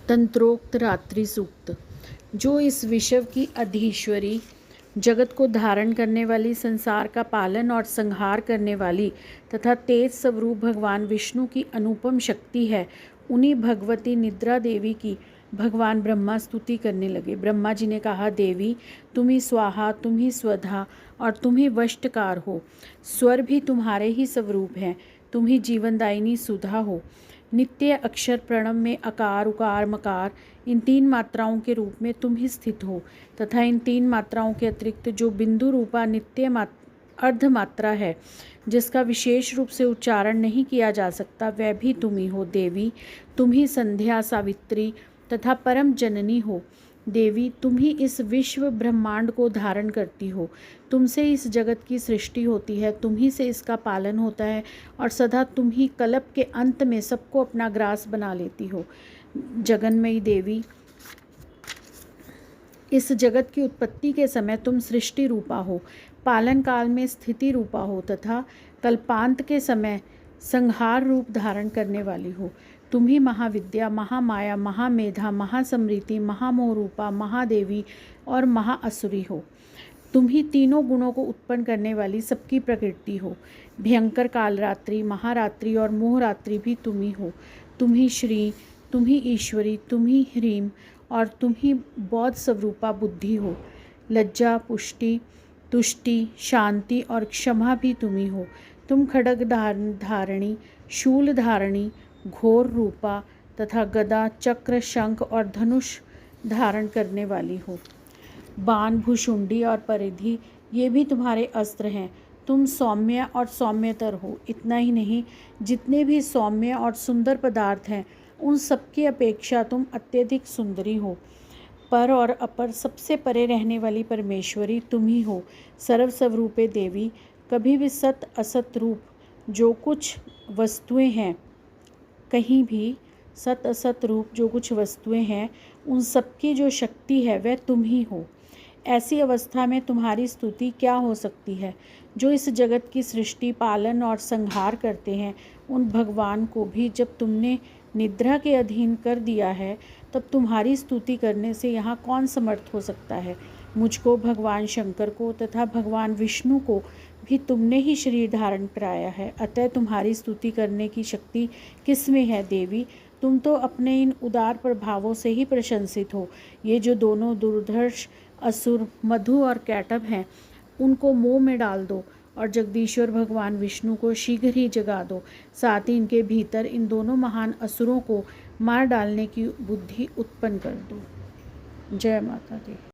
तंत्रोक्त रात्रि सूक्त। जो इस विश्व की अधीश्वरी, जगत को धारण करने वाली, संसार का पालन और संहार करने वाली तथा तेज स्वरूप भगवान विष्णु की अनुपम शक्ति है, उन्हीं भगवती निद्रा देवी की भगवान ब्रह्मा स्तुति करने लगे। ब्रह्मा जी ने कहा, देवी तुम ही स्वाहा, तुम ही स्वधा और तुम ही वष्टकार हो। स्वर भी तुम्हारे ही स्वरूप हैं, तुम ही जीवनदायिनी सुधा हो। नित्य अक्षर प्रणव में अकार उकार मकार इन तीन मात्राओं के रूप में तुम ही स्थित हो तथा इन तीन मात्राओं के अतिरिक्त जो बिंदु रूपा नित्य अर्ध मात्रा है, जिसका विशेष रूप से उच्चारण नहीं किया जा सकता, वह भी तुम ही हो। देवी तुम ही संध्या, सावित्री तथा परम जननी हो। देवी तुम ही इस विश्व ब्रह्मांड को धारण करती हो। तुमसे इस जगत की सृष्टि होती है, तुम ही से इसका पालन होता है और सदा तुम ही कल्प के अंत में सबको अपना ग्रास बना लेती हो। जगन्मयी देवी, इस जगत की उत्पत्ति के समय तुम सृष्टि रूपा हो, पालन काल में स्थिति रूपा हो तथा कल्पांत के समय संहार रूप धारण करने वाली हो। तुम ही महाविद्या, महामाया, महामेधा, महासमृति, महामोह रूपा, महादेवी और महाअसुरी हो। तुम ही तीनों गुणों को उत्पन्न करने वाली सबकी प्रकृति हो। भयंकर कालरात्रि, महारात्रि और मोहरात्रि भी तुम ही हो। तुम ही श्री, तुम ही ईश्वरी, तुम ही ह्रीम और तुम ही बौद्ध स्वरूपा बुद्धि हो। लज्जा, पुष्टि, तुष्टि, शांति और क्षमा भी तुम ही हो। तुम खड्ग धारणी, शूल धारणी, घोर रूपा तथा गदा, चक्र, शंख और धनुष धारण करने वाली हो। बाण, भुशुंडी और परिधि ये भी तुम्हारे अस्त्र हैं। तुम सौम्य और सौम्यतर हो। इतना ही नहीं, जितने भी सौम्य और सुंदर पदार्थ हैं, उन सबकी अपेक्षा तुम अत्यधिक सुंदरी हो। पर और अपर सबसे परे रहने वाली परमेश्वरी तुम ही हो। सर्वस्वरूपे देवी, कभी भी सत असत रूप जो कुछ वस्तुएं हैं, कहीं भी सत असत रूप जो कुछ वस्तुएं हैं, उन सबकी जो शक्ति है वह तुम ही हो। ऐसी अवस्था में तुम्हारी स्तुति क्या हो सकती है। जो इस जगत की सृष्टि, पालन और संहार करते हैं, उन भगवान को भी जब तुमने निद्रा के अधीन कर दिया है, तब तुम्हारी स्तुति करने से यहाँ कौन समर्थ हो सकता है। मुझको, भगवान शंकर को तथा भगवान विष्णु को भी तुमने ही शरीर धारण कराया है, अतः तुम्हारी स्तुति करने की शक्ति किसमें है। देवी तुम तो अपने इन उदार प्रभावों से ही प्रशंसित हो। ये जो दोनों दुर्धर्ष असुर मधु और कैटभ हैं, उनको मोह में डाल दो और जगदीश्वर भगवान विष्णु को शीघ्र ही जगा दो। साथ ही इनके भीतर इन दोनों महान असुरों को मार डालने की बुद्धि उत्पन्न कर दो। जय माता दी।